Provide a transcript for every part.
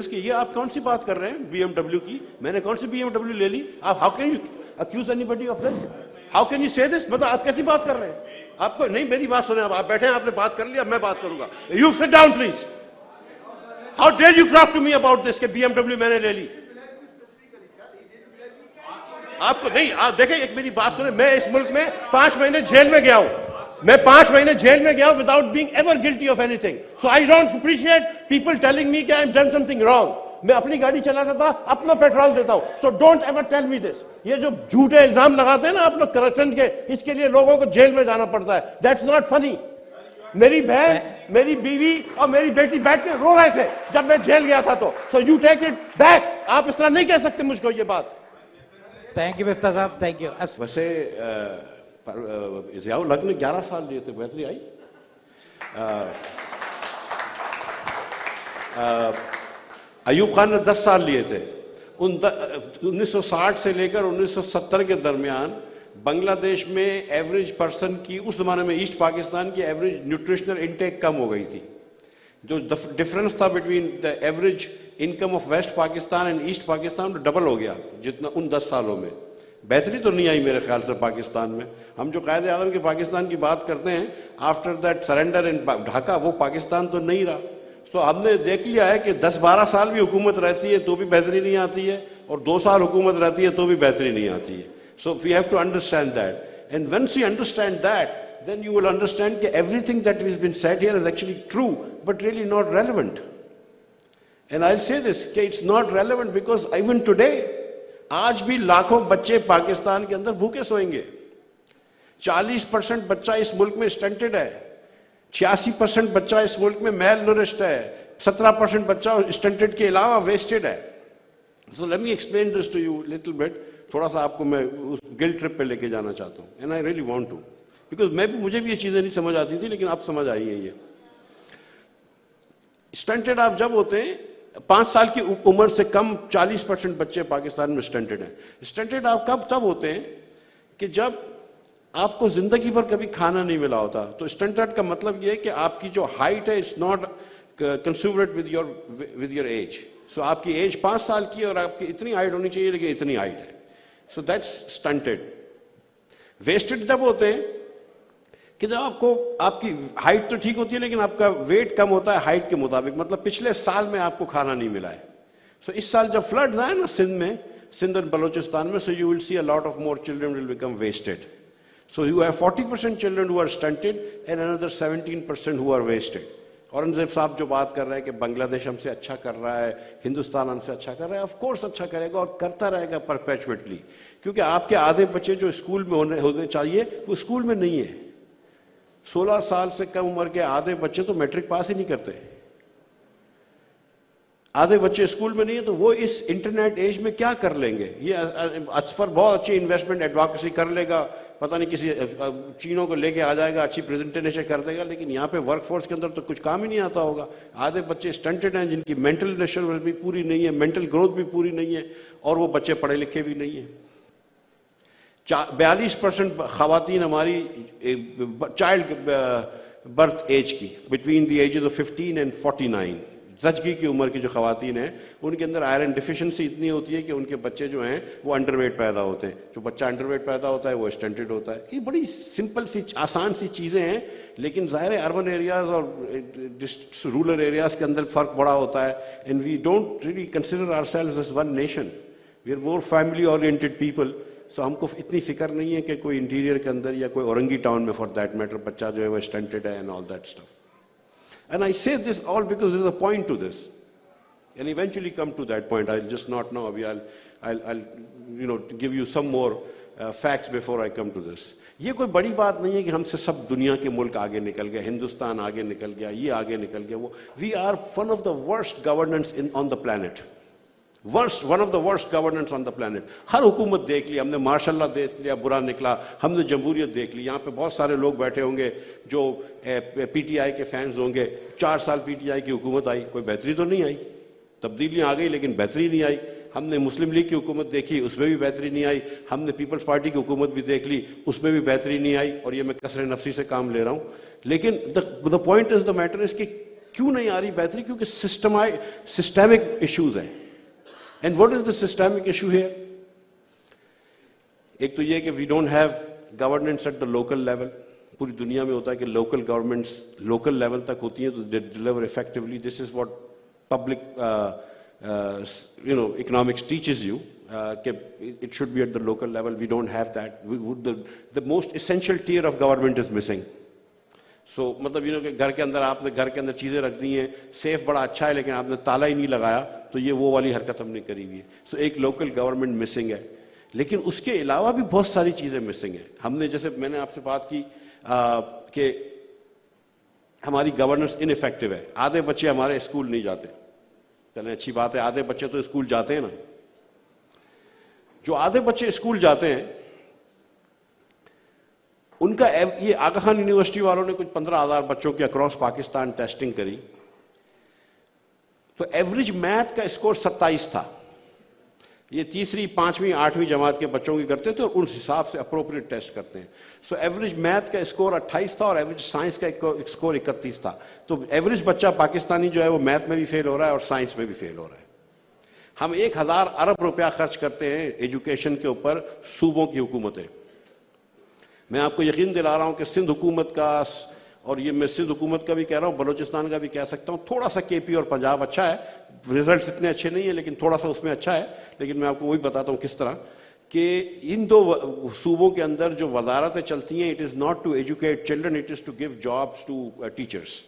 this کہ یہ آپ کون سی بات کر رہے ہیں BMW کی؟ میں نے کون سی BMW لے لی؟ آپ how can you accuse anybody of this? How can you say this? مطلب آپ کیسی بات کر رہے ہیں؟ آپ کو نہیں، میری بات سنیں، آپ بیٹھے ہیں، آپ نے بات کر لی، اب میں بات کروں گا. You sit down please. How dare you talk to me about this کہ BMW میں نے لے لی؟ آپ کو نہیں، آپ دیکھیں، ایک میری بات سنیں، میں اس ملک میں 5 مہینے جیل میں گیا ہوں. میں 5 مہینے جیل میں گیا ہوں without being ever guilty of anything. So I don't appreciate people telling me کہ I've done something wrong. میں اپنی گاڑی چلاتا تھا، اپنا پیٹرول دیتا ہوں. So don't ever tell me this. یہ جو جھوٹے الزام لگاتے ہیں نا آپ لوگ کرپشن کے، اس کے لیے لوگوں کو جیل میں جانا پڑتا ہے. That's not funny. میری بہن، میری بیوی اور میری بیٹی بیٹھ کے رو رہے تھے جب میں جیل گیا تھا تو. So you take it back. آپ اس طرح نہیں کہہ سکتے مجھ کو یہ بات. تھینک یو مفتاح صاحب، تھینک یو. ویسے ضیاء الحق نے 11 سال لیے تھے، بہتری آئی. ایوب خان نے 10 سال لیے تھے. 1960 سے لے کر 1970 کے درمیان بنگلہ دیش میں ایوریج پرسن کی، اس زمانے میں ایسٹ پاکستان کی ایوریج نیوٹریشنل انٹیک کم ہو گئی تھی. جو ڈفرنس تھا between the average income of West Pakistan and East Pakistan double ہو گیا جتنا ان 10 سالوں میں. بہتری تو نہیں آئی میرے خیال سے پاکستان میں. ہم جو قائد اعظم کے پاکستان کی بات کرتے ہیں آفٹر دیٹ سرنڈر ان ڈھاکہ، وہ پاکستان تو نہیں رہا. تو ہم نے دیکھ لیا ہے کہ 10-12 سال بھی حکومت رہتی ہے تو بھی بہتری نہیں آتی ہے، اور 2 سال حکومت رہتی ہے تو بھی بہتری نہیں آتی ہے. So we have to understand that. And once you understand that, then you will understand that everything that has been said here is actually true, but really not relevant. And I'll say this, that it's not relevant because even today, آج بھی لاکھوں بچے پاکستان کے اندر بھوکے سوئیں گے. 40% بچہ اس ملک میں اسٹنٹڈ ہے، 86% بچہ اس ملک میں میل نورشڈ ہے، 17% بچہ اسٹنٹڈ کے علاوہ ویسٹڈ ہے. So let me explain this to you a little bit. تھوڑا سا آپ کو میں اس گلٹ ٹرپ پہ لے کے جانا چاہتا ہوں. And I really want to, because مجھے بھی یہ چیزیں نہیں سمجھ آتی تھی، لیکن اب سمجھ آئی ہیں. یہ اسٹنٹڈ آپ جب ہوتے ہیں 5 سال کی عمر سے کم 40% بچے پاکستان میں اسٹنٹڈ ہیں. اسٹنٹڈ آپ کب تب ہوتے ہیں کہ جب آپ کو زندگی بھر کبھی کھانا نہیں ملا ہوتا. تو اسٹنٹڈ کا مطلب یہ ہے کہ آپ کی جو ہائٹ ہے it's not considered with your age. So آپ کی ایج 5 سال کی ہے اور آپ کی اتنی ہائٹ ہونی چاہیے، لیکن اتنی ہائٹ ہے. So that's stunted. Wasted جب ہوتے ہیں کہ جب آپ کی ہائٹ تو ٹھیک ہوتی ہے لیکن آپ کا ویٹ کم ہوتا ہے ہائٹ کے مطابق، مطلب پچھلے سال میں آپ کو کھانا نہیں ملا ہے. سو اس سال جب فلڈز آئے نا سندھ میں، سندھ اور بلوچستان میں، so you will see a lot of more children will become wasted. So you have 40% children who are stunted and another 17% who are wasted. Aurangzeb صاحب جو بات کر رہے ہیں کہ بنگلہ دیش ہم سے اچھا کر رہا ہے، ہندوستان ہم سے اچھا کر رہا ہے، آف کورس اچھا کرے گا اور کرتا رہے گا پرپیچویٹلی. کیونکہ آپ کے آدھے بچے جو اسکول میں ہونے چاہیے وہ اسکول میں نہیں ہیں. 16 سال سے کم عمر کے آدھے بچے تو میٹرک پاس ہی نہیں کرتے. آدھے بچے اسکول میں نہیں ہیں، تو وہ اس انٹرنیٹ ایج میں کیا کر لیں گے؟ یہ اصفر بہت اچھی انویسٹمنٹ ایڈوکیسی کر لے گا، پتہ نہیں کسی چینوں کو لے کے آ جائے گا، اچھی پریزنٹیشن کر دے گا، لیکن یہاں پہ ورک فورس کے اندر تو کچھ کام ہی نہیں آتا ہوگا. آدھے بچے اسٹنٹڈ ہیں جن کی مینٹل نیچر بھی پوری نہیں ہے، مینٹل گروتھ بھی پوری نہیں ہے، اور وہ بچے پڑھے لکھے بھی نہیں ہیں. 42% خواتین ہماری چائلڈ برتھ ایج کی، between the ages of 15 and 49، زچگی کی عمر کی جو خواتین ہیں ان کے اندر آئرن ڈیفیشنسی اتنی ہوتی ہے کہ ان کے بچے جو ہیں وہ انڈر ویٹ پیدا ہوتے ہیں. جو بچہ انڈر ویٹ پیدا ہوتا ہے وہ اسٹنٹڈ ہوتا ہے. یہ بڑی سمپل سی آسان سی چیزیں ہیں، لیکن ظاہر ہے اربن ایریاز اور رورل ایریاز کے اندر فرق بڑا ہوتا ہے. And we don't really consider ourselves as one nation, we are more family oriented people. So ہم کو اتنی فکر نہیں ہے کہ کوئی انٹیریئر کے اندر یا کوئی اورنگی ٹاؤن میں فار دیٹ میٹر بچہ جو ہے وہ اسٹنٹڈ ہے and all that stuff. And I say this all because there's a point to this, and eventually come to that point. I'll just not now. I'll give you some more facts before I come to this. یہ کوئی بڑی بات نہیں ہے کہ ہم سے سب دنیا کے ملک آگے نکل گئے، ہندوستان آگے نکل گیا، یہ آگے نکل گیا. وہ we are one of the worst governance on the planet. one of the worst governance on the planet. ہر حکومت دیکھ لی ہم نے، ماشاء اللہ دیکھ لیا برا نکلا، ہم نے جمہوریت دیکھ لی. یہاں پہ بہت سارے لوگ بیٹھے ہوں گے جو پی ٹی آئی کے فینز ہوں گے. 4 سال پی ٹی آئی کی حکومت آئی، کوئی بہتری تو نہیں آئی. تبدیلیاں آ گئی لیکن بہتری نہیں آئی. ہم نے مسلم لیگ کی حکومت دیکھی، اس میں بھی بہتری نہیں آئی. ہم نے پیپلز پارٹی کی حکومت بھی دیکھ لی، اس میں بھی بہتری نہیں آئی. اور یہ میں کثر نفسی سے کام لے رہا ہوں، لیکن the point is the matter is کہ کیوں نہیں آ رہی بہتری؟ کیونکہ سسٹمک ایشوز ہیں. And what is the systemic issue here? ایک تو یہ کہ we don't have governance at the local level. پوری دنیا میں ہوتا ہے کہ لوکل گورنمنٹس لوکل لیول تک ہوتی ہیں تو they deliver effectively. This is what public economics teaches you it should be at the local level. We don't have that. The most essential tier of government is missing. So مطلب کہ گھر کے اندر آپ نے گھر کے اندر چیزیں رکھ دی ہیں, سیف بڑا اچھا ہے لیکن آپ نے تالا ہی نہیں لگایا, تو یہ وہ والی حرکت ہم نے کری ہوئی ہے. سو ایک لوکل گورنمنٹ مسنگ ہے. لیکن اس کے علاوہ بھی بہت ساری چیزیں مسنگ ہیں. ہم نے جیسے میں نے آپ سے بات کی کہ ہماری گورننس ان افیکٹو ہے. آدھے بچے ہمارے اسکول نہیں جاتے. چلیں اچھی بات ہے, آدھے بچے تو اسکول جاتے ہیں نا. جو آدھے بچے اسکول جاتے ہیں ان کا, یہ آغا خان یونیورسٹی والوں نے کچھ 15,000 بچوں کی اکراس پاکستان ٹیسٹنگ کری, تو ایوریج میتھ کا اسکور 27 تھا. یہ تیسری, 5ویں, 8ویں جماعت کے بچوں کی کرتے تھے اور ان حساب سے اپروپریٹ ٹیسٹ کرتے ہیں. سو ایوریج میتھ کا اسکور 28 تھا اور ایوریج سائنس کا اسکور 31 تھا. تو ایوریج بچہ پاکستانی جو ہے وہ میتھ میں بھی فیل ہو رہا ہے اور سائنس میں بھی فیل ہو رہا ہے. ہم 1,000 ارب روپیہ خرچ کرتے ہیں ایجوکیشن کے اوپر, صوبوں کی حکومتیں. میں آپ کو یقین دلا رہا ہوں کہ سندھ حکومت کا, اور یہ میں سندھ حکومت کا بھی کہہ رہا ہوں, بلوچستان کا بھی کہہ سکتا ہوں, تھوڑا سا کے پی اور پنجاب اچھا ہے, ریزلٹس اتنے اچھے نہیں ہیں لیکن تھوڑا سا اس میں اچھا ہے. لیکن میں آپ کو وہی بتاتا ہوں کس طرح کہ ان دو صوبوں کے اندر جو وزارتیں چلتی ہیں, it is not to educate children, it is to give jobs to teachers.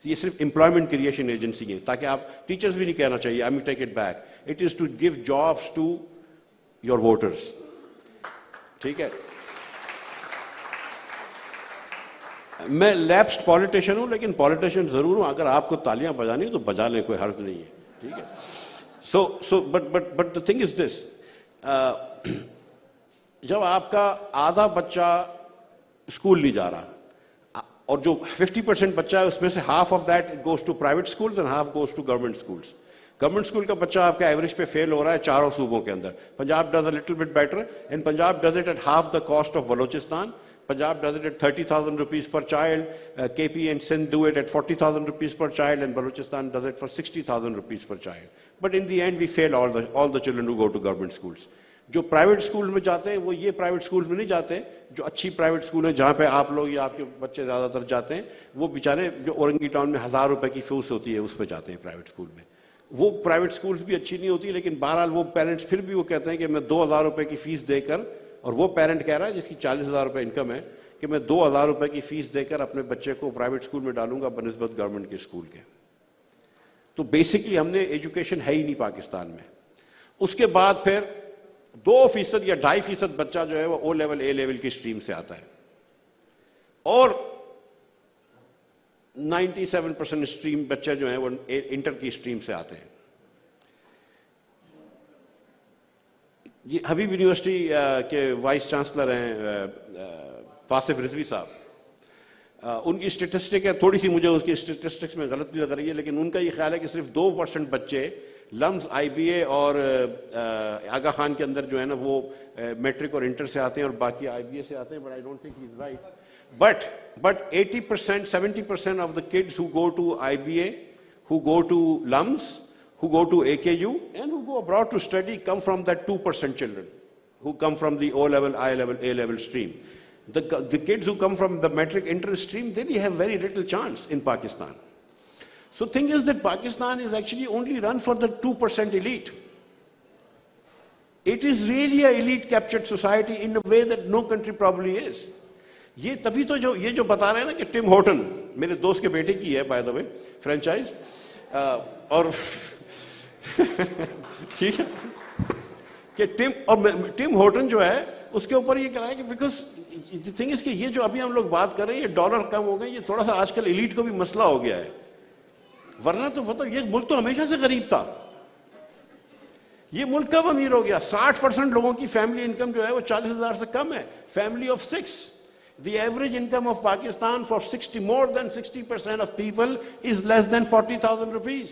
یہ صرف امپلائمنٹ کریشن ایجنسی ہے, تاکہ آپ ٹیچرس بھی نہیں کہنا چاہیے, I take it back, it is to give jobs to your voters. ٹھیک ہے, میں لیپسڈ پالیٹیشین ہوں لیکن پالیٹیشین ضرور ہوں. اگر آپ کو تالیاں بجانی ہو تو بجا لیں, کوئی حرج نہیں ہے. ٹھیک ہے, بٹ دا تھنگ از دس, جب آپ کا آدھا بچہ اسکول نہیں جا رہا اور جو 50% بچہ ہے اس میں سے half of that goes to private schools and half goes to government schools. Government school کا بچہ آپ کا ایوریج پہ فیل ہو رہا ہے چاروں صوبوں کے اندر. Punjab does a little bit better and Punjab does it at half the cost of Balochistan. Punjab does it at 30,000 rupees per child, KP and Sindh do it at 40,000 rupees per child, and Balochistan does it for 60,000 rupees per child. But in the end we fail all the children who go to government schools. جو private school میں جاتے ہیں وہ یہ private school میں نہیں جاتے, جو اچھی پرائیویٹ اسکول ہیں جہاں پہ آپ لوگ یا آپ کے بچے زیادہ تر جاتے ہیں, وہ بیچارے جو اورنگی ٹاؤن میں 1,000 روپے کی فیس ہوتی ہے اس پہ جاتے ہیں پرائیویٹ اسکول میں. وہ پرائیویٹ اسکولس بھی اچھی نہیں ہوتی, لیکن بہرحال وہ پیرنٹس پھر بھی وہ کہتے ہیں کہ میں 2,000 روپے کی فیس دے کر, اور وہ پیرنٹ کہہ رہا ہے جس کی 40,000 روپے انکم ہے کہ میں 2,000 روپے کی فیس دے کر اپنے بچے کو پرائیویٹ اسکول میں ڈالوں گا بنسبت گورنمنٹ کے اسکول کے. تو بیسکلی ہم نے ایجوکیشن ہے ہی نہیں پاکستان میں. اس کے بعد پھر 2% یا 2.5% بچہ جو ہے وہ او لیول اے لیول کی اسٹریم سے آتا ہے, اور 97% اسٹریم بچے جو ہیں وہ انٹر کی اسٹریم سے آتے ہیں. یہ حبیب یونیورسٹی کے وائس چانسلر ہیں واصف رضوی صاحب, ان کی اسٹیٹسٹک ہے, تھوڑی سی مجھے اس کی اسٹیٹسٹکس میں غلط بھی لگ رہی ہے, لیکن ان کا یہ خیال ہے کہ صرف 2% بچے لمز آئی بی اے اور آغا خان کے اندر جو ہے نا وہ میٹرک اور انٹر سے آتے ہیں اور باقی آئی بی اے سے آتے ہیں. But I don't think he is right. But 80%, 70% of the kids who go to I B A, who go to LUMS, who go to AKU and who go abroad to study come from that 2% children who come from the O level, I level, A level stream. The kids who come from the metric inter stream, they have very little chance in Pakistan. So thing is that Pakistan is actually only run for the 2% elite. It is really a elite captured society in a way that no country probably is. یہ تبھی تو جو یہ جو بتا رہے ہیں نا کہ ٹم ہورٹن میرے دوست کے بیٹے کی ہے بائی دا وے فرینچائز, اور ٹھیک ہے کہ ٹم ہورٹن جو ہے اس کے اوپر یہ کہا ہے کہ بیکاز دی تھنگ از کہ یہ جو ابھی ہم لوگ بات کر رہے ہیں یہ ڈالر کم ہو گئے, یہ تھوڑا سا آج کل ایلیٹ کو بھی مسئلہ ہو گیا ہے. ورنہ تو مطلب یہ ملک تو ہمیشہ سے غریب تھا. یہ ملک کب امیر ہو گیا؟ 60% لوگوں کی فیملی انکم جو ہے وہ 40,000 سے کم ہے. Family of 6. The average income of Pakistan for more than 60% of people is less than 40,000 rupees.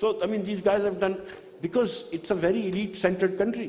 So I mean these guys have done, because it's a very elite centered country.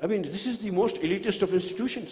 I mean this is the most elitist of institutions.